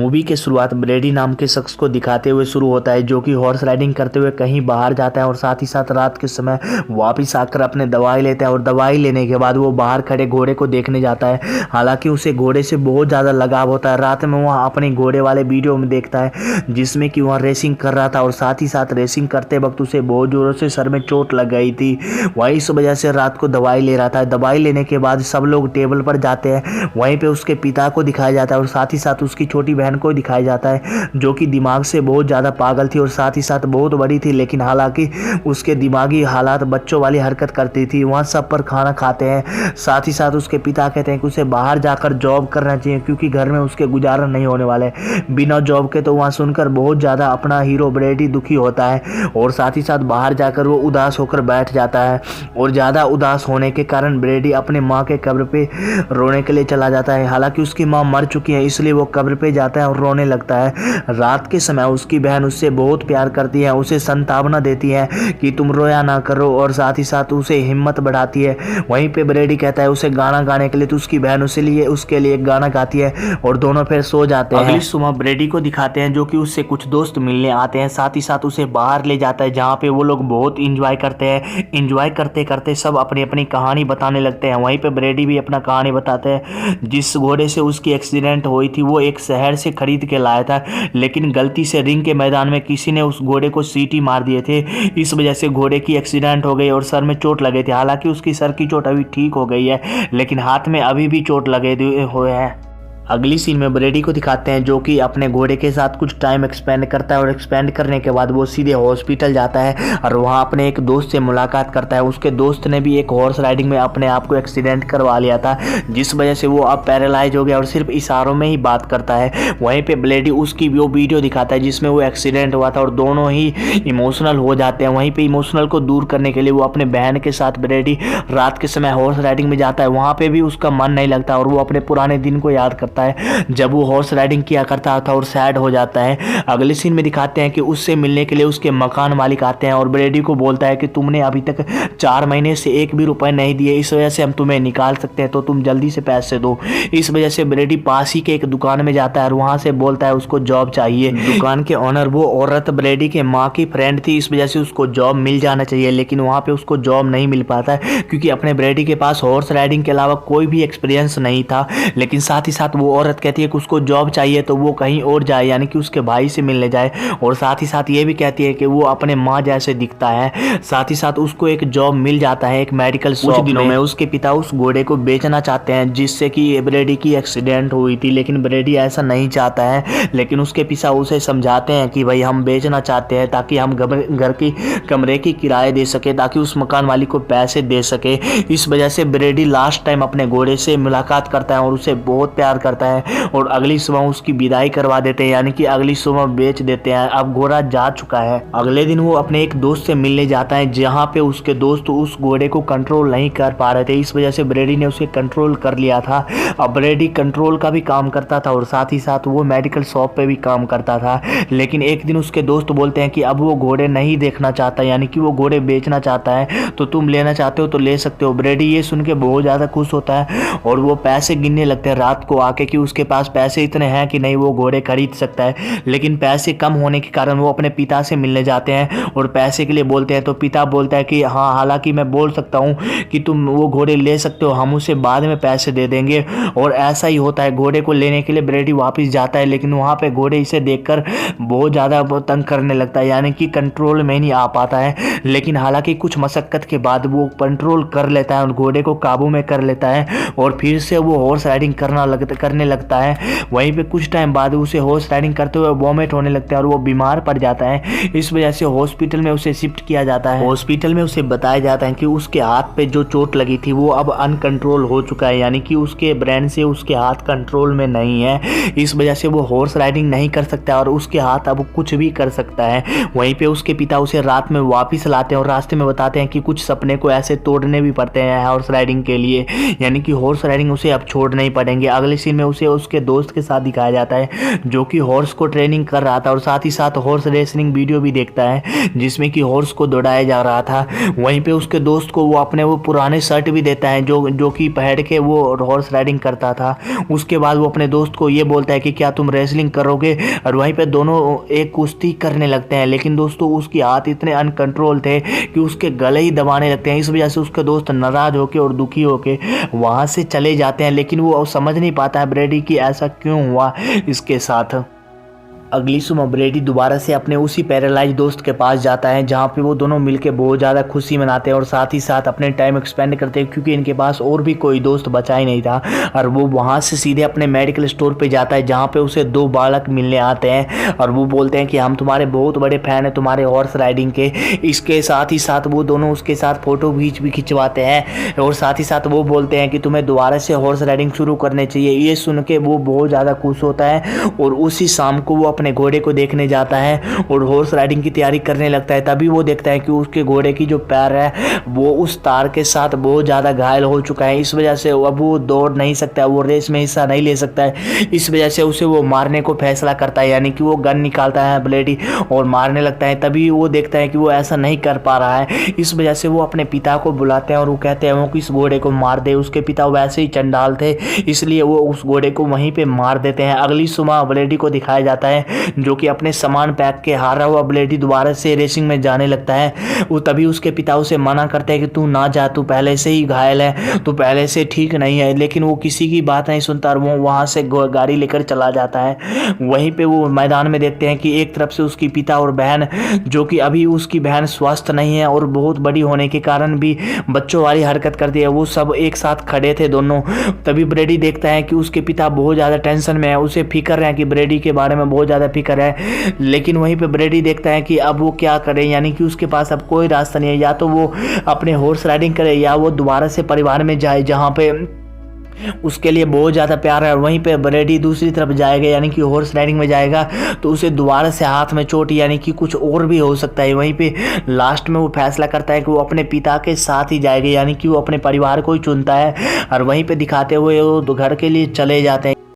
Movie के शुरुआत ब्रेडी नाम के शख्स को दिखाते हुए शुरू होता है, जो कि हॉर्स राइडिंग करते हुए कहीं बाहर जाता है और साथ ही साथ रात के समय वापस आकर अपने दवाई लेता है और दवाई लेने के बाद वो बाहर खड़े घोड़े को देखने जाता है। हालांकि उसे घोड़े से बहुत ज़्यादा लगाव होता है। रात में वहाँ अपने घोड़े वाले वीडियो में देखता है जिसमें कि वहाँ रेसिंग कर रहा था और साथ ही साथ रेसिंग करते वक्त उसे बहुत ज़ोरों से सर में चोट लग गई थी। वही इस वजह से रात को दवाई ले रहा था। दवाई लेने के बाद सब लोग टेबल पर जाते हैं। वहीं पे उसके पिता को दिखाया जाता है और साथ ही साथ उसकी छोटी बहन को दिखाया जाता है, जो कि दिमाग से बहुत ज़्यादा पागल थी और साथ ही साथ बहुत बड़ी थी, लेकिन हालांकि उसके दिमागी हालात बच्चों वाली हरकत करती थी। वहाँ सब पर खाना खाते हैं। साथ ही साथ उसके पिता कहते हैं कि उसे बाहर जाकर जॉब करना चाहिए क्योंकि घर में उसके गुजारा नहीं होने वाले बिना जॉब के। तो वहाँ सुनकर बहुत ज़्यादा अपना हीरो ब्रेडी दुखी होता है और साथ ही साथ बाहर जाकर वो उदास होकर बैठ जाता है और ज़्यादा उदास होने के कारण ब्रेडी अपने माँ के कब्र पे रोने के लिए चला जाता है। हालांकि उसकी माँ मर चुकी है, इसलिए वो कब्र पे जाता है और रोने लगता है। रात के समय उसकी बहन उससे बहुत प्यार करती है, उसे सांत्वना देती है कि तुम रोया ना करो और साथ ही साथ उसे हिम्मत बढ़ाती है। वहीं पे ब्रेडी कहता है उसे गाना गाने के लिए, तो उसकी बहन उसके लिए एक गाना गाती है और दोनों फिर सो जाते हैं। अगली सुबह ब्रेडी को दिखाते हैं जो कि उससे कुछ दोस्त मिलने आते हैं। साथ ही साथ उसे बाहर ले जाता है जहाँ पे वो लोग बहुत इंजॉय करते हैं। इंजॉय करते करते सब अपनी अपनी कहानी बताने लगते हैं। वहीं पे ब्रेडी भी अपना कहानी बताते हैं। जिस घोड़े से उसकी एक्सीडेंट हुई थी वो एक शहर से खरीद के लाया था, लेकिन गलती से रिंग के मैदान में किसी ने उस घोड़े को सीटी मार दिए थे। इस वजह से घोड़े की एक्सीडेंट हो गई और सर में चोट लगे थे। हालांकि उसकी सर की चोट अभी ठीक हो गई है, लेकिन हाथ में अभी भी चोट लगे हुए हैं। अगली सीन में ब्रेडी को दिखाते हैं जो कि अपने घोड़े के साथ कुछ टाइम एक्सपेंड करता है और एक्सपेंड करने के बाद वो सीधे हॉस्पिटल जाता है और वहाँ अपने एक दोस्त से मुलाकात करता है। उसके दोस्त ने भी एक हॉर्स राइडिंग में अपने आप को एक्सीडेंट करवा लिया था, जिस वजह से वो अब पैरालाइज हो गया और सिर्फ इशारों में ही बात करता है। वहीं पे ब्रेडी उसकी वो वीडियो दिखाता है जिसमें वो एक्सीडेंट हुआ था और दोनों ही इमोशनल हो जाते हैं। वहीं पे इमोशनल को दूर करने के लिए वो अपने बहन के साथ ब्रेडी रात के समय हॉर्स राइडिंग में जाता है। वहाँ पे भी उसका मन नहीं लगता और वो अपने पुराने दिन को याद करता है जब वो हॉर्स राइडिंग किया करता था और सैड हो जाता है। अगले सीन में दिखाते हैं कि उससे मिलने के लिए उसके मकान मालिक आते हैं और ब्रेडी को बोलता है कि तुमने अभी तक 4 महीने से एक भी रुपए नहीं दिए, इस वजह से हम तुम्हें निकाल सकते हैं, तो तुम जल्दी से पैसे दो। इस वजह से ब्रेडी पास ही के एक दुकान में जाता है और वहां से बोलता है उसको जॉब चाहिए। दुकान के ऑनर वो औरत ब्रेडी के माँ की फ्रेंड थी, इस वजह से उसको जॉब मिल जाना चाहिए, लेकिन वहां पे उसको जॉब नहीं मिल पाता है क्योंकि अपने ब्रेडी के पास हॉर्स राइडिंग के अलावा कोई भी एक्सपीरियंस नहीं था। लेकिन साथ ही साथ वो औरत कहती है कि उसको जॉब चाहिए तो वो कहीं और जाए, यानी कि उसके भाई से मिलने जाए, और साथ ही साथ ये भी कहती है कि वो अपने माँ जैसे दिखता है। साथ ही साथ उसको एक जॉब मिल जाता है एक मेडिकल शॉप में। कुछ दिनों में उसके पिता उस घोड़े को बेचना चाहते हैं जिससे कि ब्रेडी की एक्सीडेंट हुई थी, लेकिन ब्रेडी ऐसा नहीं चाहता है। लेकिन उसके पिता उसे समझाते हैं कि भाई हम बेचना चाहते हैं ताकि हम घर की कमरे की किराए दे सके, ताकि उस मकान मालिक को पैसे दे सके। इस वजह से ब्रेडी लास्ट टाइम अपने घोड़े से मुलाकात करता है और उसे बहुत प्यार करता है और अगली सुबह उसकी विदाई करवा देते हैं, यानी कि अगली सुबह बेच देते हैं। अब घोड़ा जा चुका है। अगले दिन वो अपने एक दोस्त से मिलने जाता है जहां पे उसके दोस्त उस घोड़े को कंट्रोल नहीं कर पा रहे थे, इस वजह से ब्रेडी ने उसे कंट्रोल कर लिया था। अब ब्रेडी कंट्रोल का भी काम करता था और साथ ही साथ वो मेडिकल शॉप पे भी काम करता था। लेकिन एक दिन उसके दोस्त बोलते हैं कि अब वो घोड़े नहीं देखना चाहता, यानी कि वो घोड़े बेचना चाहता है, तो तुम लेना चाहते हो तो ले सकते हो। ब्रेडी ये सुन के बहुत ज़्यादा खुश होता है और वो पैसे गिनने लगते हैं रात को आके कि उसके पास पैसे इतने हैं कि नहीं वो घोड़े खरीद सकता है। लेकिन पैसे कम होने के कारण वो अपने पिता से मिलने जाते हैं और पैसे के लिए बोलते हैं, तो पिता बोलता है कि हाँ, हालांकि मैं बोल सकता हूँ कि तुम वो घोड़े ले सकते हो, हम उसे बाद में पैसे दे देंगे। और ऐसा ही होता है। घोड़े को लेने के लिए ब्रेडी वापस जाता है, लेकिन वहाँ पे घोड़े इसे देखकर बहुत ज़्यादा तंग करने लगता है, यानी कि कंट्रोल में नहीं आ पाता है। लेकिन हालांकि कुछ मशक्कत के बाद वो कंट्रोल कर लेता है और घोड़े को काबू में कर लेता है और फिर से वो हॉर्स राइडिंग करने लगता है। वहीं पे कुछ टाइम बाद उसे हॉर्स राइडिंग करते हुए वॉमिट होने लगता है और वो बीमार पड़ जाता है। इस वजह से हॉस्पिटल में उसे शिफ्ट किया जाता है। हॉस्पिटल में उसे बताया जाता है कि उसके हाथ पे जो चोट लगी थी वो अब अनकंट्रोल हो चुका है, यानी कि उसके ब्रेन से उसके हाथ कंट्रोल में नहीं है। इस वजह से वो हॉर्स राइडिंग नहीं कर सकता और उसके हाथ अब कुछ भी कर सकता है। वहीं पे उसके पिता उसे रात में वापस लाते हैं और रास्ते में बताते हैं कि कुछ सपने को ऐसे तोड़ने भी पड़ते हैं हॉर्स राइडिंग के लिए, यानी कि हॉर्स राइडिंग उसे अब छोड़ नहीं पड़ेंगे। अगले सीन में उसे उसके दोस्त के साथ दिखाया जाता है जो कि हॉर्स को ट्रेनिंग कर रहा था और साथ ही साथ हॉर्स रेसलिंग वीडियो भी देखता है जिसमें कि हॉर्स को दौड़ाया जा रहा था। वहीं पे उसके दोस्त को वो अपने वो पुराने शर्ट भी देता है जो कि पहन के वो हॉर्स राइडिंग करता था। उसके बाद वो अपने दोस्त को ये बोलता है कि क्या तुम रेसलिंग करोगे, और वहीं पे दोनों एक कुश्ती करने लगते हैं। लेकिन दोस्तों उसके हाथ इतने अनकंट्रोल थे कि उसके गले ही दबाने लगते हैं। इस वजह से उसके दोस्त नाराज होके और दुखी होके वहां से चले जाते हैं, लेकिन वो समझ नहीं पाता है ब्रेडी कि ऐसा क्यों हुआ इसके साथ। अगली सुबह ब्रेडी दोबारा से अपने उसी पैरालाइज दोस्त के पास जाता है जहाँ पे वो दोनों मिलके बहुत ज़्यादा खुशी मनाते हैं और साथ ही साथ अपने टाइम एक्सपेंड करते हैं क्योंकि इनके पास और भी कोई दोस्त बचा ही नहीं था। और वो वहाँ से सीधे अपने मेडिकल स्टोर पे जाता है जहाँ पे उसे 2 बालक मिलने आते हैं और वो बोलते हैं कि हम तुम्हारे बहुत बड़े फ़ैन हैं तुम्हारे हॉर्स राइडिंग के। इसके साथ ही साथ वो दोनों उसके साथ फ़ोटो भी खिंचवाते हैं और साथ ही साथ वो बोलते हैं कि तुम्हें दोबारा से हॉर्स राइडिंग शुरू करनी चाहिए। ये सुन के वो बहुत ज़्यादा खुश होता है और उसी शाम को वो अपने घोड़े को देखने जाता है और हॉर्स राइडिंग की तैयारी करने लगता है। तभी वो देखता है कि उसके घोड़े की जो पैर है वो उस तार के साथ बहुत ज़्यादा घायल हो चुका है। इस वजह से अब वो दौड़ नहीं सकता, वो रेस में हिस्सा नहीं ले सकता है। इस वजह से उसे वो मारने को फैसला करता है, यानी कि वो गन निकालता है ब्लेडी और मारने लगता है। तभी वो देखता है कि वो ऐसा नहीं कर पा रहा है। इस वजह से वो अपने पिता को बुलाते हैं और वो कहते हैं वो कि इस घोड़े को मार दे। उसके पिता वैसे ही चंडाल थे इसलिए वो उस घोड़े को वहीं पे मार देते हैं। अगली सुबह ब्लेडी को दिखाया जाता है जो कि अपने सामान पैक के हारा हुआ ब्लेडी दोबारा से रेसिंग में जाने लगता है। वो तभी उसके पिता उसे मना करते हैं कि तू ना जा, तू पहले से ही घायल है, तू पहले से ठीक नहीं है। लेकिन वो किसी की बात नहीं सुनता और वो वहाँ से गाड़ी लेकर चला जाता है। वहीं पे वो मैदान में देखते हैं कि एक तरफ से उसकी पिता और बहन, जो कि अभी उसकी बहन स्वस्थ नहीं है और बहुत बड़ी होने के कारण भी बच्चों वाली हरकत करती है, वो सब एक साथ खड़े थे दोनों। तभी ब्रेडी देखता है कि उसके पिता बहुत ज़्यादा टेंशन में है, उसे फिक्र है कि ब्रेडी के बारे में बहुत ज़्यादा फिक्र है। लेकिन वहीं पे ब्रेडी देखता है कि अब वो क्या करे, यानी कि उसके पास अब कोई रास्ता नहीं है। या तो वो अपने हॉर्स राइडिंग करे या वो दोबारा से परिवार में जाए जहाँ पे उसके लिए बहुत ज़्यादा प्यार है। और वहीं पे ब्रेडी दूसरी तरफ जाएगा, यानी कि हॉर्स राइडिंग में जाएगा तो उसे दोबारा से हाथ में चोट, यानी कि कुछ और भी हो सकता है। वहीं पे लास्ट में वो फैसला करता है कि वो अपने पिता के साथ ही जाएगा, यानी कि वो अपने परिवार को ही चुनता है। और वहीं पे दिखाते हुए वो घर के लिए चले जाते हैं।